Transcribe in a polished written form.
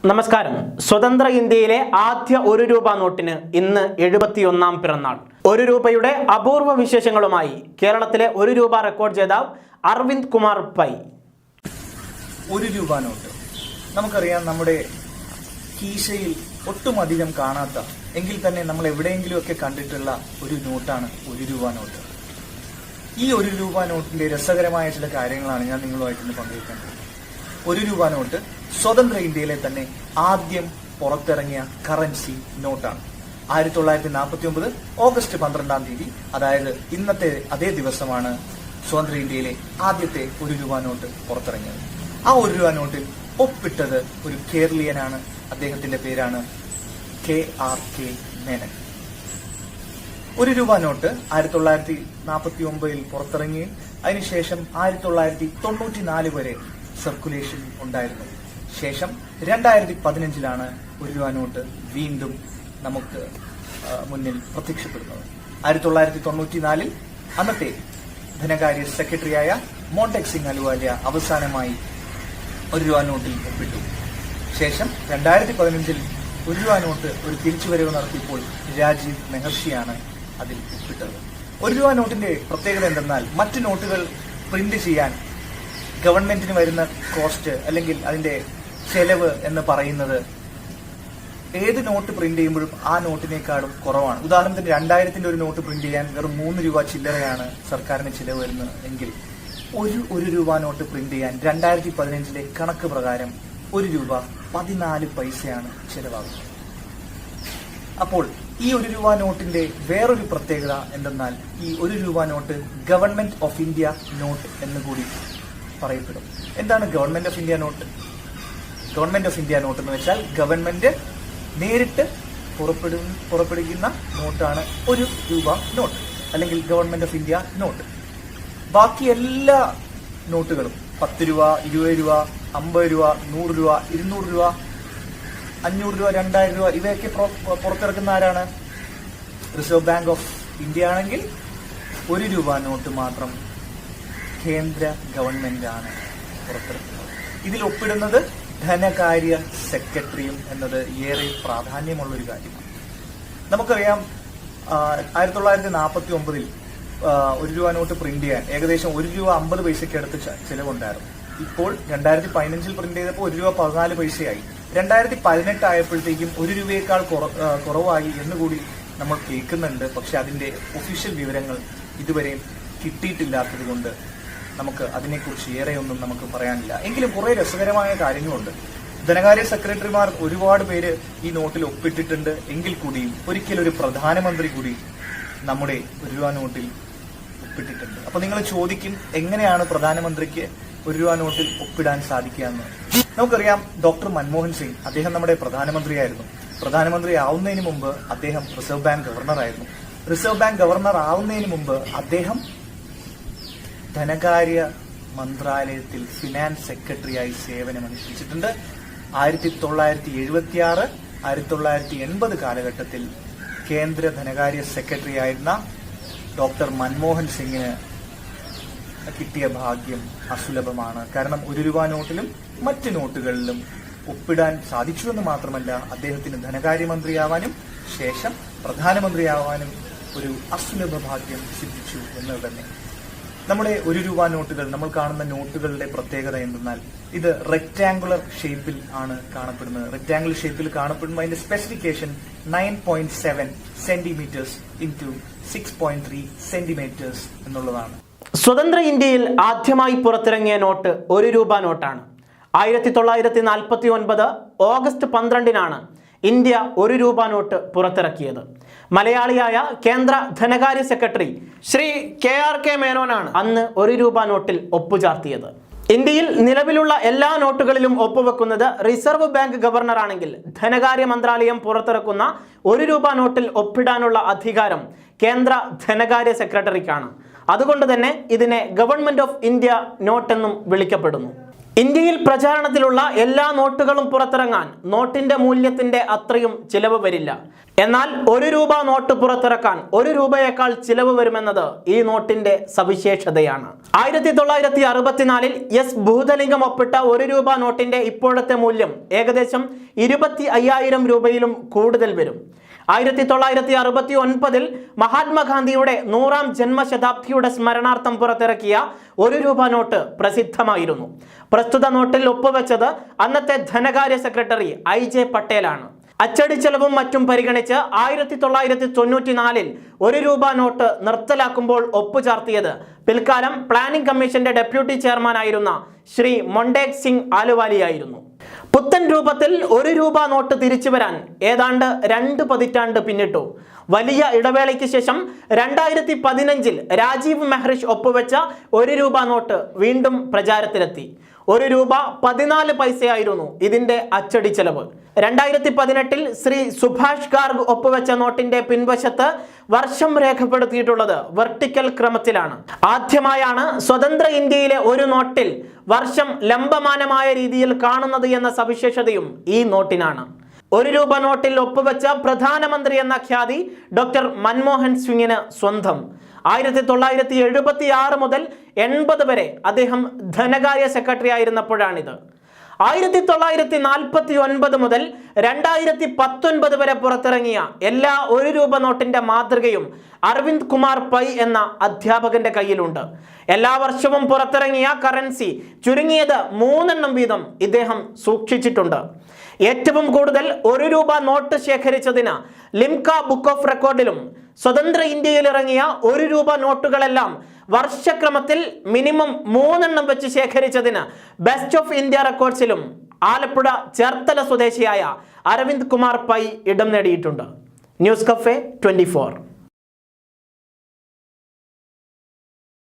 നമസ്കാരം. സ്വതന്ത്ര ഇന്ത്യയിലെ ആദ്യ ഒരു രൂപ നോട്ടിന് ഇന്ന് 71ാം പിറന്നാൾ. ഒരു രൂപയുടെ അപൂർവ വിശേഷങ്ങളുമായി കേരളത്തിലെ ഒരു രൂപ റെക്കോർഡ് ജേതാവ് അരവിന്ദ് കുമാർ പൈ. ഒരു രൂപ നോട്ട് നമുക്കറിയാം, നമ്മുടെ കീശയിൽ ഒട്ടും അധികം കാണാത്ത എങ്കിൽ തന്നെ നമ്മൾ എവിടെയെങ്കിലുമൊക്കെ കണ്ടിട്ടുള്ള ഒരു നോട്ടാണ് ഒരു രൂപ നോട്ട്. ഈ ഒരു രൂപ നോട്ടിന്റെ രസകരമായ ചില കാര്യങ്ങളാണ് ഞാൻ നിങ്ങളുമായിട്ടൊന്ന് പങ്കുവയ്ക്കാൻ പോകുന്നത്. ഒരു രൂപ നോട്ട് സ്വതന്ത്ര ഇന്ത്യയിലെ തന്നെ ആദ്യം പുറത്തിറങ്ങിയ കറൻസി നോട്ടാണ്. 1949 ഓഗസ്റ്റ് 12-ാം തീയതി, അതായത് ഇന്നത്തെ അതേ ദിവസമാണ് സ്വതന്ത്ര ഇന്ത്യയിലെ ആദ്യത്തെ ഒരു രൂപ നോട്ട് പുറത്തിറങ്ങിയത്. ആ ഒരു രൂപ നോട്ടിൽ ഒപ്പിട്ടത് ഒരു കേരളീയനാണ്. അദ്ദേഹത്തിന്റെ പേരാണ് KRK മേനൻ. ഒരു രൂപ നോട്ട് 1949 പുറത്തിറങ്ങുകയും അതിനുശേഷം 1994 വരെ സർക്കുലേഷൻ ഉണ്ടായിരുന്നു. ശേഷം 2015 ഒരു രൂപ നോട്ട് വീണ്ടും നമുക്ക് മുന്നിൽ പ്രത്യക്ഷപ്പെടുന്നത്. 1994 അന്നത്തെ ധനകാര്യ സെക്രട്ടറിയായ മോണ്ടക് സിംഗ് അലുവാലിയ അവസാനമായി ഒരു രൂപ നോട്ടിൽ ഒപ്പിട്ടു. ശേഷം 2015 ഒരു രൂപ നോട്ട് ഒരു തിരിച്ചുവരവ് നടത്തിയപ്പോൾ രാജീവ് മെഹർഷിയാണ് അതിൽ ഒപ്പിട്ടത്. ഒരു രൂപ നോട്ടിന്റെ പ്രത്യേകത എന്തെന്നാൽ, മറ്റു നോട്ടുകൾ പ്രിന്റ് ചെയ്യാൻ ഗവൺമെന്റിന് വരുന്ന കോസ്റ്റ് അല്ലെങ്കിൽ അതിന്റെ ചെലവ് എന്ന് പറയുന്നത് ഏത് നോട്ട് പ്രിന്റ് ചെയ്യുമ്പോഴും ആ നോട്ടിനേക്കാളും കുറവാണ്. ഉദാഹരണത്തിന് 2000-ന്റെ ഒരു നോട്ട് പ്രിന്റ് ചെയ്യാൻ വെറും 3 രൂപ ചില്ലറയാണ് സർക്കാരിന് ചിലവ് വരുന്നത് എങ്കിൽ ഒരു രൂപ നോട്ട് പ്രിന്റ് ചെയ്യാൻ 2015-ലെ കണക്ക് പ്രകാരം 1 രൂപ 14 പൈസയാണ് ചിലവാകുന്നത്. അപ്പോൾ ഈ ഒരു രൂപ നോട്ടിന്റെ വേറൊരു പ്രത്യേകത എന്തെന്നാൽ, ഈ ഒരു രൂപ note government of India note എന്നുകൂടി പറയപ്പെടും. എന്താണ് government of India note? Government of India note എന്ന് വെച്ചാൽ ഗവൺമെന്റ് നേരിട്ട് പുറപ്പെടുവിക്കുന്ന നോട്ടാണ് ഒരു രൂപ നോട്ട് അല്ലെങ്കിൽ ഗവൺമെന്റ് ഓഫ് ഇന്ത്യ നോട്ട്. ബാക്കി എല്ലാ നോട്ടുകളും 10 രൂപ, 20 രൂപ, 50 രൂപ, 100 രൂപ, 200 രൂപ, 500 രൂപ, 2000 രൂപ ഇവയൊക്കെ പുറത്തിറക്കുന്ന ആരാണ്? റിസർവ് ബാങ്ക് ഓഫ് ഇന്ത്യ ആണെങ്കിൽ ഒരു രൂപ നോട്ട് മാത്രം കേന്ദ്ര ഗവൺമെന്റ് ആണ് പുറത്തിറക്കുന്നത്. ഇതിൽ ഒപ്പിടുന്നത് ധനകാര്യ സെക്രട്ടറിയും എന്നത് ഏറെ പ്രാധാന്യമുള്ള ഒരു കാര്യമാണ്. നമുക്കറിയാം, 1949 ഒരു രൂപ നോട്ട് പ്രിന്റ് ചെയ്യാൻ ഏകദേശം 1 രൂപ 50 പൈസയ്ക്ക് അടുത്ത് ചിലവുണ്ടായിരുന്നു. ഇപ്പോൾ 2015 പ്രിന്റ് ചെയ്തപ്പോൾ 1 രൂപ 14 പൈസയായി. 2018 ആയപ്പോഴത്തേക്കും 1 രൂപയേക്കാൾ കുറവായി എന്നുകൂടി നമ്മൾ കേൾക്കുന്നുണ്ട്. പക്ഷെ അതിന്റെ ഒഫീഷ്യൽ വിവരങ്ങൾ ഇതുവരെയും കിട്ടിയിട്ടില്ലാത്തത് കൊണ്ട് നമുക്ക് അതിനെക്കുറിച്ച് ഏറെയൊന്നും നമുക്ക് പറയാനില്ല. എങ്കിലും കുറെ രസകരമായ കാര്യങ്ങളുണ്ട്. ധനകാര്യ സെക്രട്ടറിമാർ ഒരുപാട് പേര് ഈ നോട്ടിൽ ഒപ്പിട്ടിട്ടുണ്ട് എങ്കിൽ കൂടിയും ഒരിക്കലൊരു പ്രധാനമന്ത്രി കൂടി നമ്മുടെ ഒരു രൂപ നോട്ടിൽ ഒപ്പിട്ടിട്ടുണ്ട്. അപ്പൊ നിങ്ങൾ ചോദിക്കും, എങ്ങനെയാണ് പ്രധാനമന്ത്രിക്ക് ഒരു രൂപ നോട്ടിൽ ഒപ്പിടാൻ സാധിക്കുക എന്ന്? നമുക്കറിയാം, ഡോക്ടർ മൻമോഹൻ സിംഗ് അദ്ദേഹം നമ്മുടെ പ്രധാനമന്ത്രിയായിരുന്നു. പ്രധാനമന്ത്രി ആവുന്നതിന് മുമ്പ് അദ്ദേഹം റിസർവ് ബാങ്ക് ഗവർണറായിരുന്നു. റിസർവ് ബാങ്ക് ഗവർണർ ആവുന്നതിന് മുമ്പ് അദ്ദേഹം ധനകാര്യ മന്ത്രാലയത്തിൽ ഫിനാൻസ് സെക്രട്ടറിയായി സേവനമനുഷ്ഠിച്ചിട്ടുണ്ട്. 1976, 1980 കാലഘട്ടത്തിൽ കേന്ദ്ര ധനകാര്യ സെക്രട്ടറി ആയിരുന്ന ഡോക്ടർ മൻമോഹൻ സിംഗിന് കിട്ടിയ ഭാഗ്യം അസുലഭമാണ്. കാരണം ഒരു രൂപ നോട്ടിലും മറ്റ് നോട്ടുകളിലും ഒപ്പിടാൻ സാധിച്ചുവെന്ന് മാത്രമല്ല, അദ്ദേഹത്തിന് ധനകാര്യമന്ത്രിയാവാനും ശേഷം പ്രധാനമന്ത്രിയാവാനും ഒരു അസുലഭ ഭാഗ്യം സിദ്ധിച്ചു എന്ന് തന്നെ. നമ്മുടെ ഒരു രൂപ നോട്ടുകൾ, നമ്മൾ കാണുന്ന നോട്ടുകളുടെ പ്രത്യേകത എന്തെന്നാൽ, ഇത് റെക്ടാങ്കുലർ ഷേപ്പിൽ ആണ് കാണപ്പെടുന്നത്. റെക്ടാങ്കുലർ ഷേപ്പിൽ കാണപ്പെടുമ്പോൾ അതിന്റെ സ്പെസിഫിക്കേഷൻ 9.7 സെന്റിമീറ്റേഴ്സ് ഇൻറ്റു 6.3 സെന്റിമീറ്റേഴ്സ് എന്നുള്ളതാണ്. സ്വതന്ത്ര ഇന്ത്യയിൽ ആദ്യമായി പുറത്തിറങ്ങിയ നോട്ട് ഒരു രൂപ നോട്ടാണ്. 1949 ഓഗസ്റ്റ് 12-നാണ് ഇന്ത്യ ഒരു രൂപ നോട്ട് പുറത്തിറക്കിയത്. മലയാളിയായ കേന്ദ്ര ധനകാര്യ സെക്രട്ടറി ശ്രീ KRK മേനോനാണ് അന്ന് ഒരു രൂപ നോട്ടിൽ ഒപ്പുചാർത്തിയത്. ഇന്ത്യയിൽ നിലവിലുള്ള എല്ലാ നോട്ടുകളിലും ഒപ്പുവെക്കുന്നത് റിസർവ് ബാങ്ക് ഗവർണറാണെങ്കിൽ, ധനകാര്യ മന്ത്രാലയം പുറത്തിറക്കുന്ന ഒരു രൂപ നോട്ടിൽ ഒപ്പിടാനുള്ള അധികാരം കേന്ദ്ര ധനകാര്യ സെക്രട്ടറിക്കാണ്. അതുകൊണ്ട് തന്നെ ഇതിനെ ഗവൺമെന്റ് ഓഫ് ഇന്ത്യ നോട്ട് എന്നും വിളിക്കപ്പെടുന്നു. ഇന്ത്യയിൽ പ്രചാരണത്തിലുള്ള എല്ലാ നോട്ടുകളും പുറത്തിറങ്ങാൻ നോട്ടിന്റെ മൂല്യത്തിന്റെ അത്രയും ചിലവ് വരില്ല. എന്നാൽ 1 രൂപ നോട്ട് പുറത്തിറക്കാൻ 1 രൂപയേക്കാൾ ചിലവ് വരുമെന്നത് ഈ നോട്ടിന്റെ സവിശേഷതയാണ്. 1964 എസ് ഭൂതലിംഗം ഒപ്പിട്ട 1 രൂപ നോട്ടിന്റെ ഇപ്പോഴത്തെ മൂല്യം ഏകദേശം 25,000 രൂപയിലും കൂടുതൽ വരും. 1969 മഹാത്മാഗാന്ധിയുടെ 100ാം ജന്മശതാബ്ദിയുടെ സ്മരണാർത്ഥം പുറത്തിറക്കിയ 1 രൂപ നോട്ട് പ്രസിദ്ധമായിരുന്നു. പ്രസ്തുത നോട്ടിൽ ഒപ്പുവെച്ചത് അന്നത്തെ ധനകാര്യ സെക്രട്ടറി IJ പട്ടേലാണ്. അച്ചടി ചെലവും മറ്റും പരിഗണിച്ച് 1994 1 രൂപ നോട്ട് നിർത്തലാക്കുമ്പോൾ ഒപ്പുചാർത്തിയത് പിൽക്കാലം പ്ലാനിംഗ് കമ്മീഷന്റെ ഡെപ്യൂട്ടി ചെയർമാനായിരുന്ന ശ്രീ മൊണ്ടേക് സിംഗ് ആലുവാലിയായിരുന്നു. പുത്തൻ രൂപത്തിൽ 1 രൂപ നോട്ട് തിരിച്ചു വരാൻ ഏതാണ്ട് 2 പതിറ്റാണ്ട് പിന്നിട്ടു. വലിയ ഇടവേളയ്ക്ക് ശേഷം 2015 രാജീവ് മെഹ്റിഷ് ഒപ്പുവെച്ച 1 രൂപ നോട്ട് വീണ്ടും പ്രചാരത്തിലെത്തി. 1 രൂപ 14 പൈസയായിരുന്നു ഇതിന്റെ അച്ചടി ചെലവ്. 2018 ശ്രീ സുഭാഷ് ഗാർഗ് ഒപ്പുവെച്ച നോട്ടിന്റെ പിൻവശത്ത് വർഷം രേഖപ്പെടുത്തിയിട്ടുള്ളത് വെർട്ടിക്കൽ ക്രമത്തിലാണ്. ആദ്യമായാണ് സ്വതന്ത്ര ഇന്ത്യയിലെ ഒരു നോട്ടിൽ വർഷം ലംബമാനമായ രീതിയിൽ കാണുന്നത് എന്ന സവിശേഷതയും ഈ നോട്ടിനാണ്. 1 രൂപ നോട്ടിൽ ഒപ്പുവെച്ച പ്രധാനമന്ത്രി എന്ന ഖ്യാതി ഡോക്ടർ മൻമോഹൻ സിംഗിന് സ്വന്തം. 1976 മുതൽ 80 വരെ അദ്ദേഹം ധനകാര്യ സെക്രട്ടറി ആയിരുന്നപ്പോഴാണിത്. 1949 മുതൽ 2019 വരെ പുറത്തിറങ്ങിയ എല്ലാ 1 രൂപ നോട്ടിന്റെ മാതൃകയും അരവിന്ദ് കുമാർ പൈ എന്ന അധ്യാപകന്റെ കയ്യിലുണ്ട്. എല്ലാ വർഷവും പുറത്തിറങ്ങിയ കറൻസി ചുരുങ്ങിയത് 3 എണ്ണം വീതം ഇദ്ദേഹം സൂക്ഷിച്ചിട്ടുണ്ട്. ഏറ്റവും കൂടുതൽ 1 രൂപ നോട്ട് ശേഖരിച്ചതിന് ലിംക ബുക്ക് ഓഫ് റെക്കോർഡിലും സ്വതന്ത്ര ഇന്ത്യയിൽ ഇറങ്ങിയ 1 രൂപ നോട്ടുകളെല്ലാം വർഷക്രമത്തിൽ മിനിമം 3 എണ്ണം വെച്ച് ശേഖരിച്ചതിന് ബെസ്റ്റ് ഓഫ് ഇന്ത്യ റെക്കോർഡ്സിലും ആലപ്പുഴ ചേർത്തല സ്വദേശിയായ അരവിന്ദ് കുമാർ പൈ ഇടം നേടിയിട്ടുണ്ട്. News cafe 24.